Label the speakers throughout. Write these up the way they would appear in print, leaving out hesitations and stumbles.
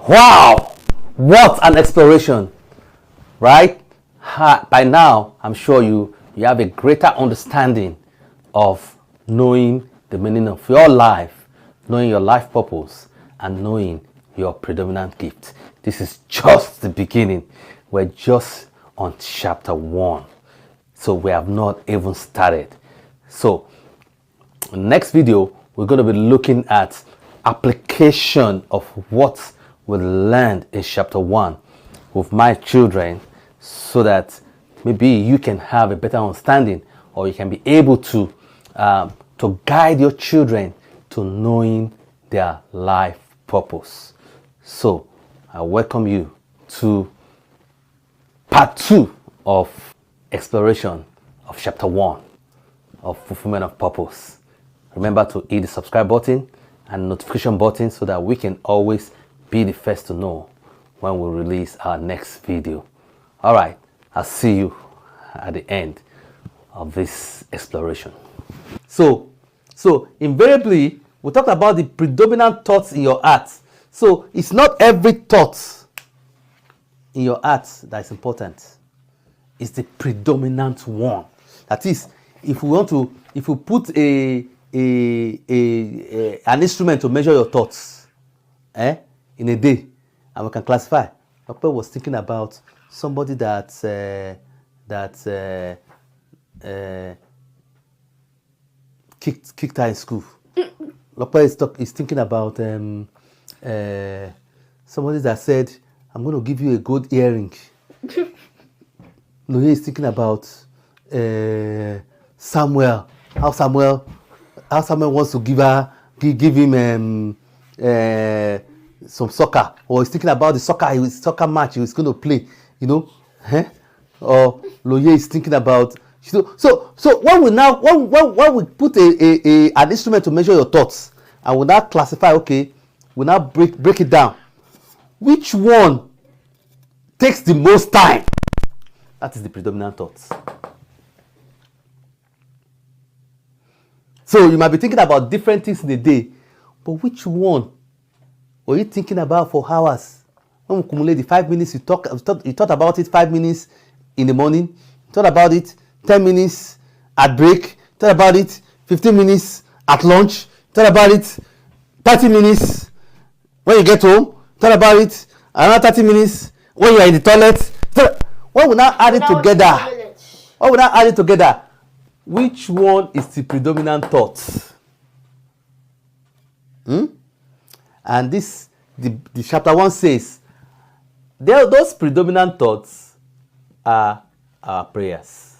Speaker 1: Wow, what an exploration, right? By now, I'm sure you have a greater understanding of knowing the meaning of your life, knowing your life purpose, and knowing your predominant gift. This is just the beginning. We're just on chapter 1. So we have not even started. So next video, we're going to be looking at application of what we learned in chapter 1 with my children, so that maybe you can have a better understanding, or you can be able to guide your children to knowing their life purpose. So I welcome you to part 2 of exploration of chapter 1 of fulfillment of purpose. Remember to hit the subscribe button and notification button so that we can always be the first to know when we release our next video. All right, I'll see you at the end of this exploration. So invariably, we talked about the predominant thoughts in your heart. So it's not every thought in your heart that is important. It's the predominant one. That is, if we put an instrument to measure your thoughts, in a day, and we can classify. Papa was thinking about somebody that kicked her in school. Papa is thinking about somebody that said, "I'm going to give you a gold earring." Loye is thinking about Samuel. How Samuel wants to give him some soccer, or he's thinking about the soccer match he was going to play, or Loye is thinking about, so when we put an instrument to measure your thoughts, and we now classify, we now break it down, which one takes the most time? That is the predominant thoughts. So you might be thinking about different things in a day, but which one were you thinking about for hours? When we accumulate the 5 minutes, you thought about it 5 minutes in the morning, you thought about it 10 minutes at break, you thought about it 15 minutes at lunch, you thought about it 30 minutes when you get home, you thought about it another 30 minutes when you are in the toilet. When we now add it together, which one is the predominant thought? And the chapter 1 says, those predominant thoughts are our prayers.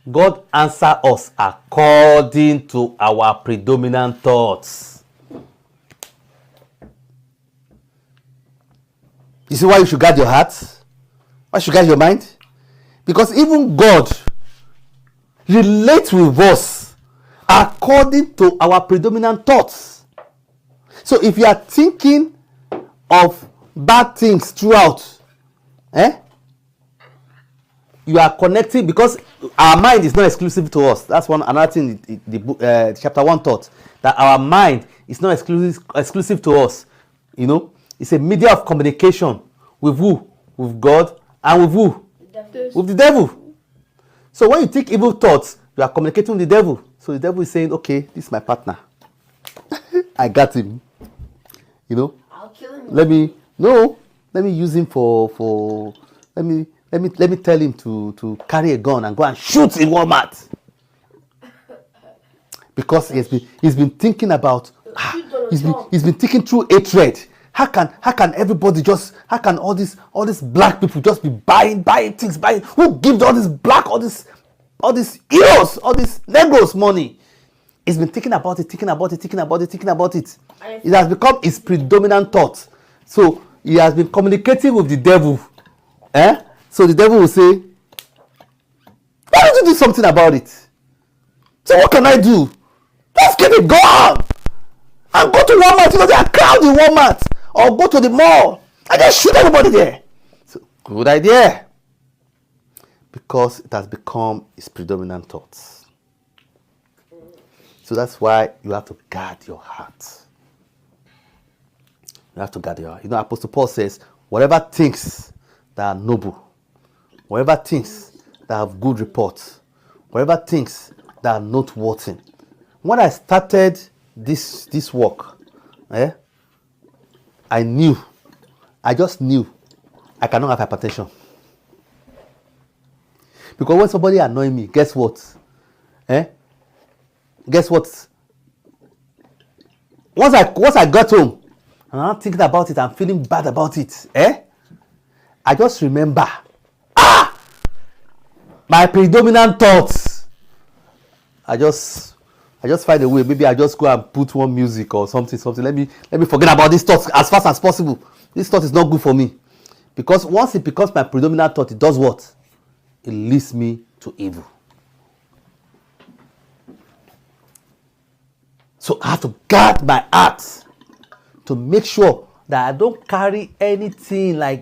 Speaker 1: God answers us according to our predominant thoughts. You see why you should guard your heart? Why you should guard your mind? Because even God relates with us according to our predominant thoughts. So if you are thinking of bad things throughout, you are connecting, because our mind is not exclusive to us. That's another thing the chapter 1 taught, that our mind is not exclusive to us. It's a media of communication with who? With God, and with who? With the devil. So when you think evil thoughts, you are communicating with the devil. So the devil is saying, okay, this is my partner. I got him.
Speaker 2: I'll kill him.
Speaker 1: Let me use him for let me tell him to carry a gun and go and shoot in Walmart. Because he's been thinking about he's been thinking through hatred. How can everybody how can all these black people just be buying things, who gives all this black, all these heroes, all these Negroes money? He's been thinking about it. It has become his predominant thought. So he has been communicating with the devil. So the devil will say, why don't you do something about it? So what can I do? Just get a gun and go to Walmart. There are crowds in Walmart. Or go to the mall and just shoot everybody there. So, good idea. Because it has become his predominant thoughts. So that's why you have to guard your heart. You have to guard your heart. You know, Apostle Paul says, whatever things that are noble, whatever things that have good report, whatever things that are noteworthy. When I started this work, I just knew I cannot have hypertension. Because when somebody annoys me, guess what? Guess what? Once I got home, and I'm thinking about it, I'm feeling bad about it. I just remember, my predominant thoughts. I just find a way. Maybe I just go and put one music or something. Let me forget about these thoughts as fast as possible. This thought is not good for me. Because once it becomes my predominant thought, it does what? It leads me to evil. So I have to guard my heart to make sure that I don't carry anything like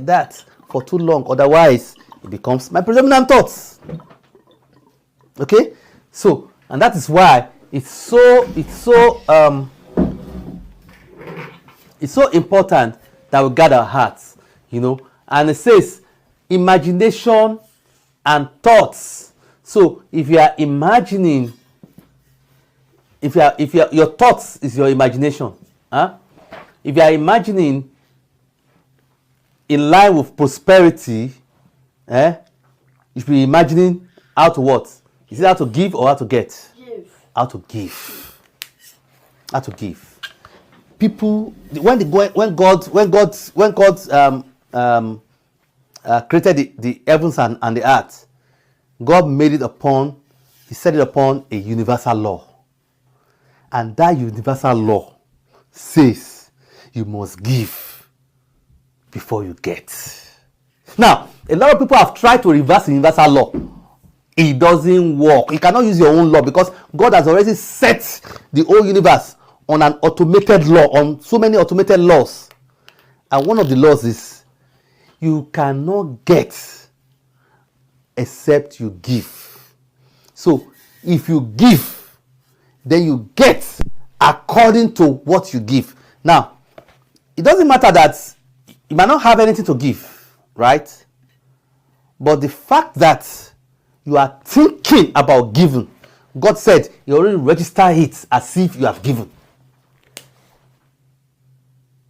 Speaker 1: that for too long. Otherwise, it becomes my predominant thoughts. Okay? So, and that is why it's so important that we guard our hearts, you know. And it says imagination and thoughts. So if you are imagining, if your thoughts is your imagination, if you are imagining in line with prosperity, you should be imagining how to what? Is it how to give or how to get?
Speaker 2: Give.
Speaker 1: How to give. How to give. People, when God created the heavens and the earth, God made it upon, He set it upon a universal law. And that universal law says you must give before you get. Now, a lot of people have tried to reverse the universal law. It doesn't work. You cannot use your own law because God has already set the whole universe on an automated law, on so many automated laws. And one of the laws is you cannot get except you give. So if you give, then you get according to what you give. Now, it doesn't matter that you might not have anything to give, right? But the fact that you are thinking about giving, God said you already register it as if you have given.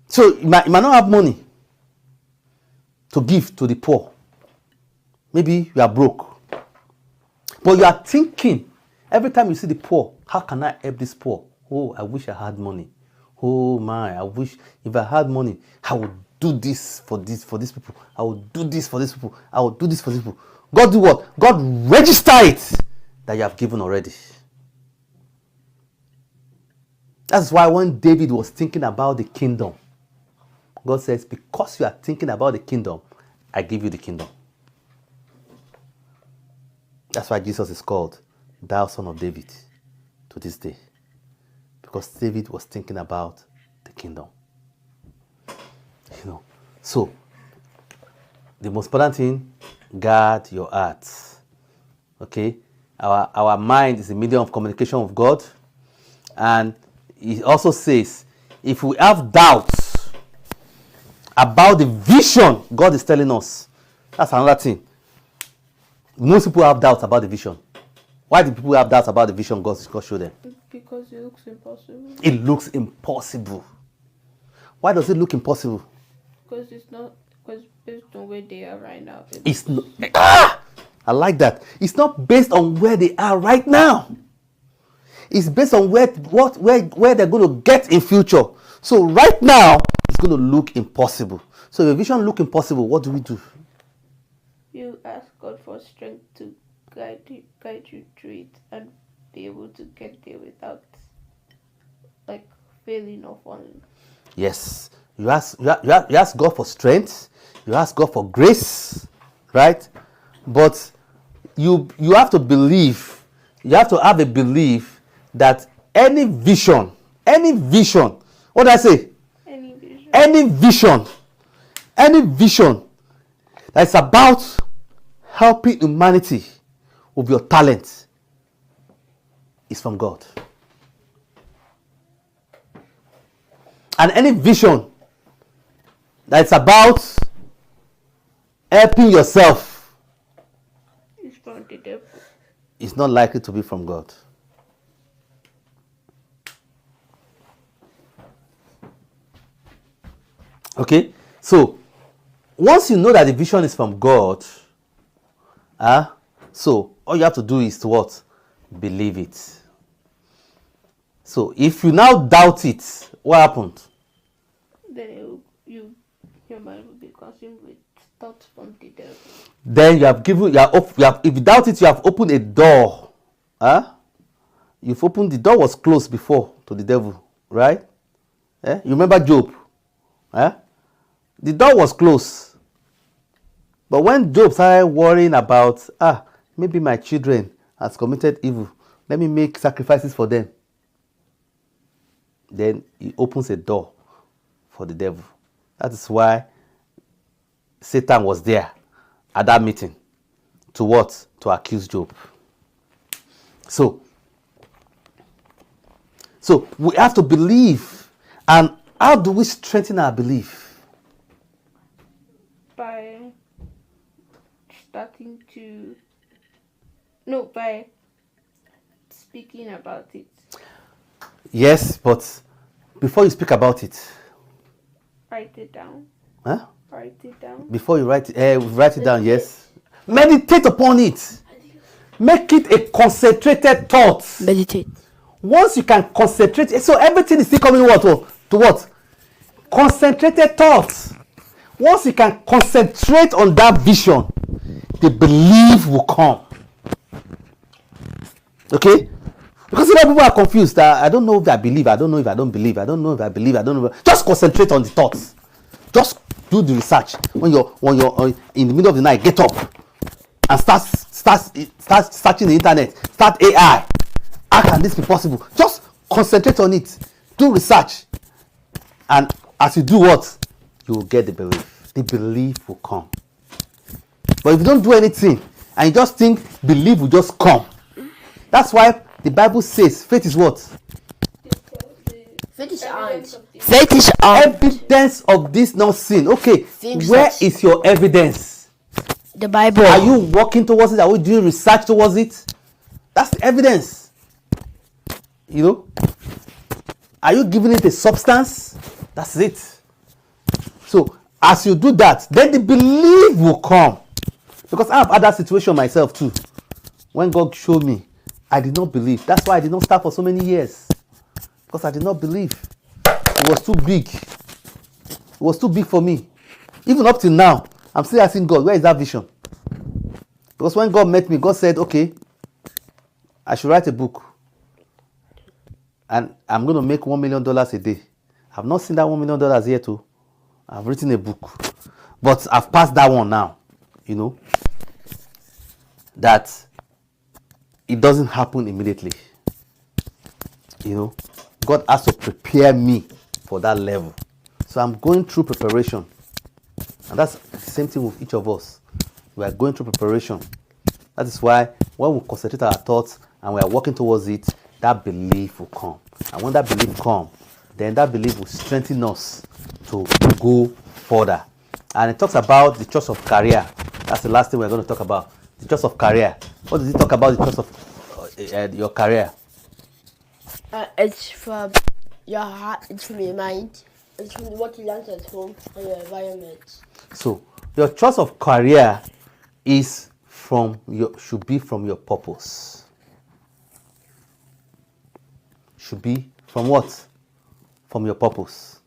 Speaker 1: So you might not have money to give to the poor. Maybe you are broke. But you are thinking, every time you see the poor, how can I help this poor? Oh, I wish I had money. Oh my, I wish if I had money, I would do this for these people. I would do this for these people. I would do this for these people. God do what? God register it that you have given already. That's why when David was thinking about the kingdom, God says, because you are thinking about the kingdom, I give you the kingdom. That's why Jesus is called thou son of David to this day. Because David was thinking about the kingdom. You know. So, the most important thing, guard your heart. Okay? Our mind is a medium of communication with God. And it also says, if we have doubts about the vision God is telling us, that's another thing. Most people have doubts about the vision. Why do people have doubts about the vision God showed them?
Speaker 2: Because it looks impossible.
Speaker 1: It looks impossible. Why does it look impossible?
Speaker 2: Because it's not. Because based on where they are right now.
Speaker 1: It's not. I like that. It's not based on where they are right now. It's based on where they're going to get in future. So right now, it's going to look impossible. So if the vision look impossible, what do?
Speaker 2: You ask God for strength to guide you through it and be able to get there without like failing or falling.
Speaker 1: Yes. You ask God for strength. You ask God for grace, right? But you have to believe. You have to have a belief that any vision. What did I say? Any vision that's about helping humanity with your talent is from God. And any vision that is about helping yourself,
Speaker 2: It's from the devil.
Speaker 1: it's not likely to be from God. Okay, so once you know that the vision is from God, so all you have to do is to what? Believe it. So if you now doubt it, what happened?
Speaker 2: Then your mind will be consumed with thoughts from the devil.
Speaker 1: Then you have given, if you doubt it, you have opened a door. You've opened, the door was closed before to the devil, right? You remember Job? The door was closed. But when Job started worrying about, maybe my children has committed evil, let me make sacrifices for them. Then he opens a door for the devil. That is why Satan was there at that meeting. To what? To accuse Job. So we have to believe. And how do we strengthen our belief?
Speaker 2: By speaking about it.
Speaker 1: Yes, but before you speak about it,
Speaker 2: Write it down. Write it down.
Speaker 1: Before you write it down, yes. Meditate upon it. Make it a concentrated thought.
Speaker 3: Meditate.
Speaker 1: Once you can concentrate, so everything is still coming to what? Concentrated thoughts. Once you can concentrate on that vision, the belief will come. Okay? Because a lot of people are confused. I don't know if I believe. I don't know if I don't believe. I don't know if I believe. I don't know. Just concentrate on the thoughts. Just do the research. When you're in the middle of the night, get up and start searching the internet. Start AI. How can this be possible? Just concentrate on it. Do research, and as you do what, you will get the belief. The belief will come. But if you don't do anything and you just think belief will just come, that's why the Bible says faith is what?
Speaker 3: Faith is
Speaker 1: Evidence of this not seen. Okay, where is your evidence?
Speaker 3: The Bible.
Speaker 1: Are you working towards it? Are we doing research towards it? That's the evidence. Are you giving it a substance? That's it. So as you do that, then the belief will come. Because I have had that situation myself too. When God showed me, I did not believe. That's why I did not start for so many years. Because I did not believe. It was too big. It was too big for me. Even up till now, I'm still asking God, where is that vision? Because when God met me, God said, okay, I should write a book. And I'm going to make $1 million a day. I've not seen that $1 million yet too. I've written a book. But I've passed that one now. That it doesn't happen immediately. God has to prepare me for that level. So I'm going through preparation. And that's the same thing with each of us. We are going through preparation. That is why when we concentrate our thoughts and we are working towards it, that belief will come. And when that belief comes, then that belief will strengthen us to go further. And it talks about the choice of career. That's the last thing we're going to talk about. The choice of career. What does it talk about, the choice of your career?
Speaker 3: It's from your heart, it's from your mind, it's from what you learned at home and your environment.
Speaker 1: So your choice of career is should be from your purpose. Should be from what? From your purpose.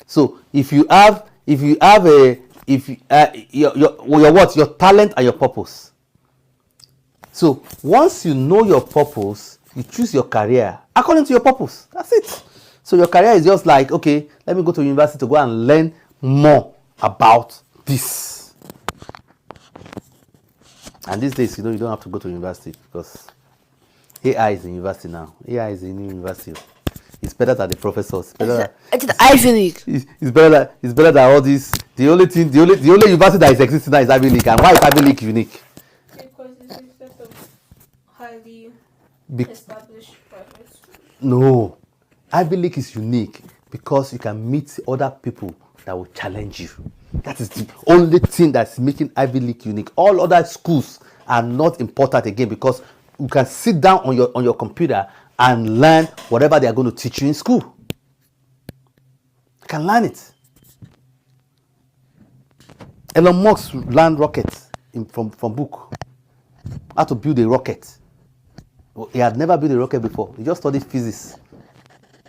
Speaker 1: So if you have your talent and your purpose. So once you know your purpose, you choose your career according to your purpose. That's it. So your career is just like, okay, let me go to university to go and learn more about this. And these days, you don't have to go to university because AI is in university now. AI is in university. It's better than the professors.
Speaker 3: It's the Ivy League.
Speaker 1: It's better than all this. The only university that is existing now is Ivy League. And why is Ivy League unique?
Speaker 2: Because it's a set of highly established private schools.
Speaker 1: No. Ivy League is unique because you can meet other people that will challenge you. That is the only thing that's making Ivy League unique. All other schools are not important again, because you can sit down on your computer and learn whatever they are going to teach you in school. You can learn it. Elon Musk learned rockets from book. How to build a rocket. He had never built a rocket before. He just studied physics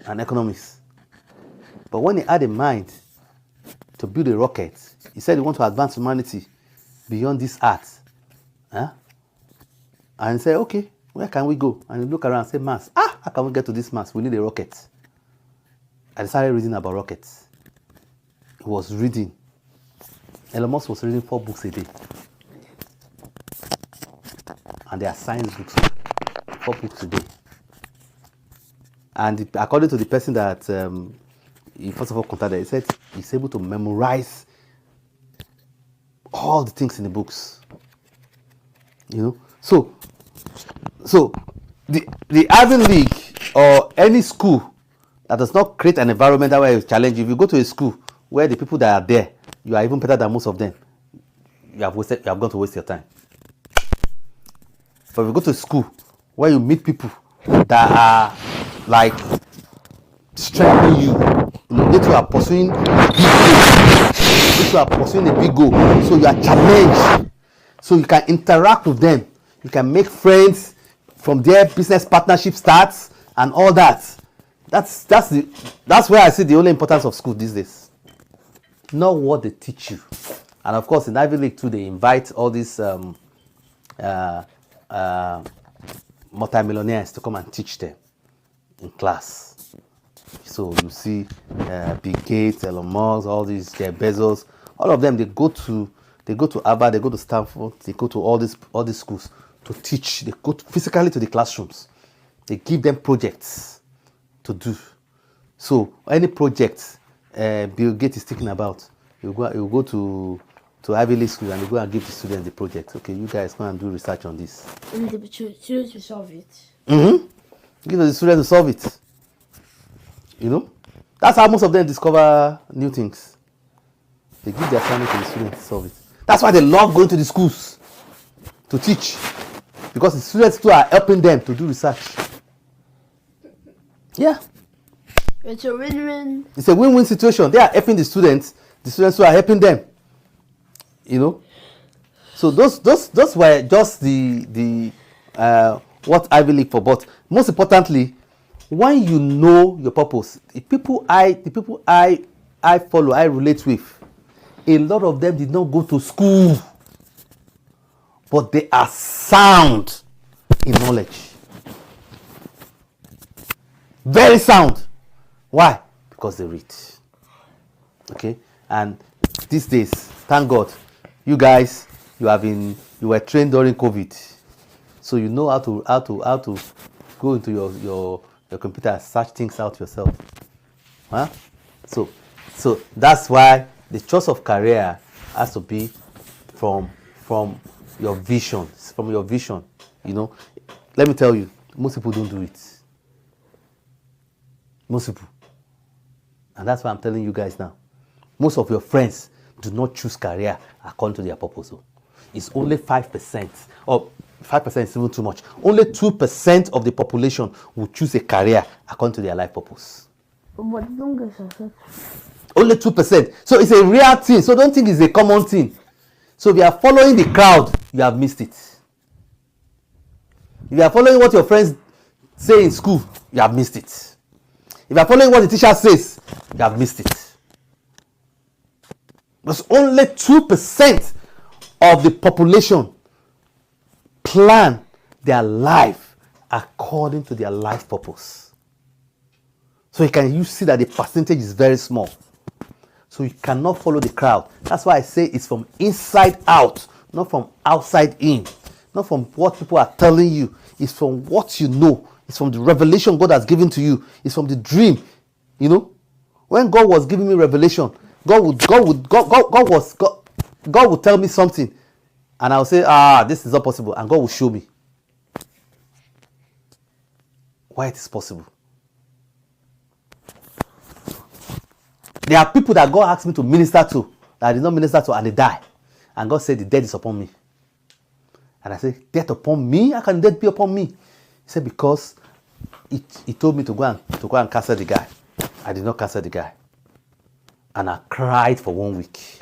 Speaker 1: and economics. But when he had a mind to build a rocket, he said he wants to advance humanity beyond this earth. Huh? And he said, okay, where can we go? And he looked around and said, Mars. How can we get to this Mars? We need a rocket. I started reading about rockets. He was reading. Elon Musk was reading 4 books a day. And they are science books. 4 books a day. And according to the person that he first of all contacted, he said he's able to memorize all the things in the books. You know? So the Ivy League or any school that does not create an environment that will challenge you. If you go to a school where the people that are there, you are even better than most of them, you have gone to waste your time. But if you go to a school where you meet people that are like strengthening you, they are pursuing a big goal, so you are challenged, so you can interact with them, you can make friends, from there business partnership starts and all that. That's where I see the only importance of school these days. Not what they teach you. And of course in Ivy League too, they invite all these multimillionaires to come and teach them in class. So you see Bill Gates, Elon Musk, all these Bezos, all of them, they go to Harvard, they go to Stanford, they go to all these schools to teach. They go physically to the classrooms. They give them projects to do. So any project Bill Gates is thinking about, you go to Ivy League school and you go and give the students the project. Okay, you guys go and do research on this.
Speaker 3: And the students will solve it.
Speaker 1: Give the students to solve it. You know, that's how most of them discover new things. They give the assignment to the students to solve it. That's why they love going to the schools to teach, because the students too are helping them to do research. Yeah.
Speaker 3: It's a win-win.
Speaker 1: It's a win-win situation. They are helping the students too are helping them. You know. So those were just the what Ivy League for. But most importantly, when you know your purpose, the people I follow, I relate with, a lot of them did not go to school, but they are sound in knowledge. Very sound. Why? Because they read. Okay? And these days, thank God, you guys, you were trained during COVID. So you know how to go into your computer and search things out yourself. Huh? So that's why the choice of career has to be from your vision. From your vision. You know, let me tell you, most people don't do it. Most people. And that's why I'm telling you guys now. Most of your friends do not choose career according to their purpose. It's only 5%, or 5% is even too much. Only 2% of the population will choose a career according to their life purpose.
Speaker 3: But don't get successful.
Speaker 1: Only 2%. So it's a real thing. So don't think it's a common thing. So if you are following the crowd, you have missed it. If you are following what your friends say in school, you have missed it. If you are following what the teacher says, you have missed it. Because only 2% of the population plan their life according to their life purpose. So you see that the percentage is very small. So you cannot follow the crowd. That's why I say it's from inside out, not from outside in. Not from what people are telling you. It's from what you know. It's from the revelation God has given to you. It's from the dream. You know, when God was giving me revelation, God would tell me something, and I'll say, this is not possible, and God will show me why it is possible. There are people that God asked me to minister to, that I did not minister to, and they die. And God said, the death is upon me. And I said, death upon me? How can death be upon me? He said, because he told me to go and cancel the guy. I did not cancel the guy. And I cried for 1 week.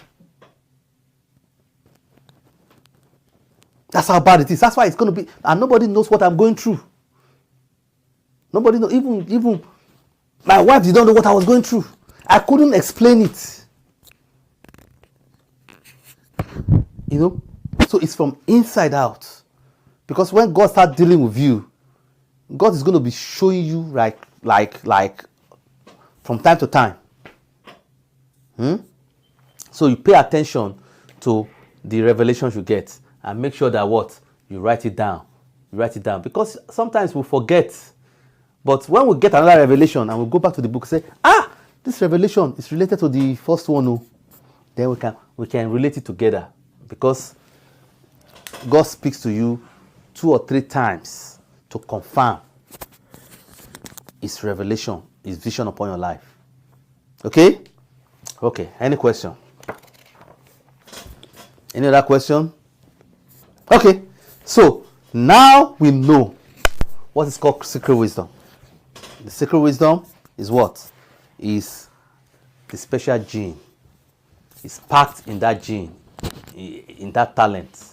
Speaker 1: That's how bad it is. That's why it's going to be, and nobody knows what I'm going through. Nobody knows, even my wife did not know what I was going through. I couldn't explain it. You know? So it's from inside out. Because when God starts dealing with you, God is going to be showing you like from time to time. So you pay attention to the revelations you get and make sure that what? You write it down. You write it down. Because sometimes we forget. But when we get another revelation and we go back to the book and say, this revelation is related to the first one, oh, then we can relate it together. Because God speaks to you 2 or 3 times to confirm His revelation, His vision upon your life. Okay? Okay. Any question? Any other question? Okay. So now we know what is called secret wisdom. The secret wisdom is what? Is the special gene. It's packed in that gene, in that talent.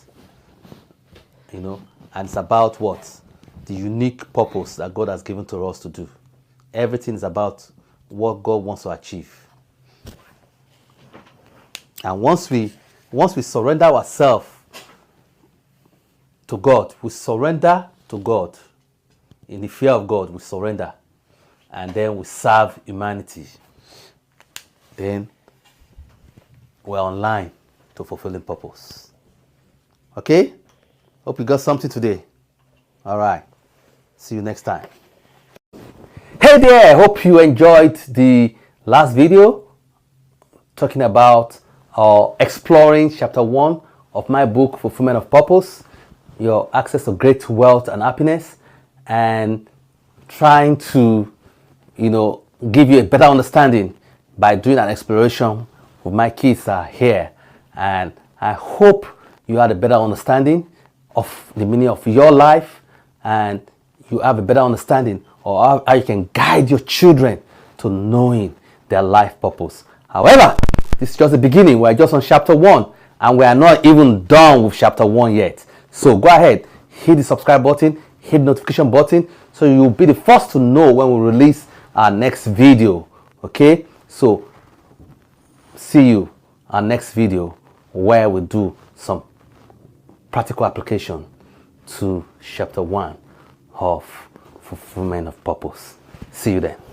Speaker 1: You know, and it's about what? The unique purpose that God has given to us to do. Everything is about what God wants to achieve. And once we surrender ourselves to God, we surrender to God. In the fear of God, we surrender. And then we serve humanity. Then we're online to fulfilling purpose. Okay? Hope you got something today. All right. See you next time. Hey there. Hope you enjoyed the last video talking about exploring chapter 1 of my book, Fulfillment of Purpose, your access to great wealth and happiness, and trying to, give you a better understanding by doing an exploration with my kids here. And I hope you had a better understanding of the meaning of your life, and you have a better understanding of how you can guide your children to knowing their life purpose. However, this is just the beginning. We're just on chapter 1, and we are not even done with chapter 1 yet. So go ahead, hit the subscribe button, hit the notification button, so you'll be the first to know when we release our next video. Okay, so see you our next video where we do some practical application to chapter 1 of Fulfillment of Purpose. See you then.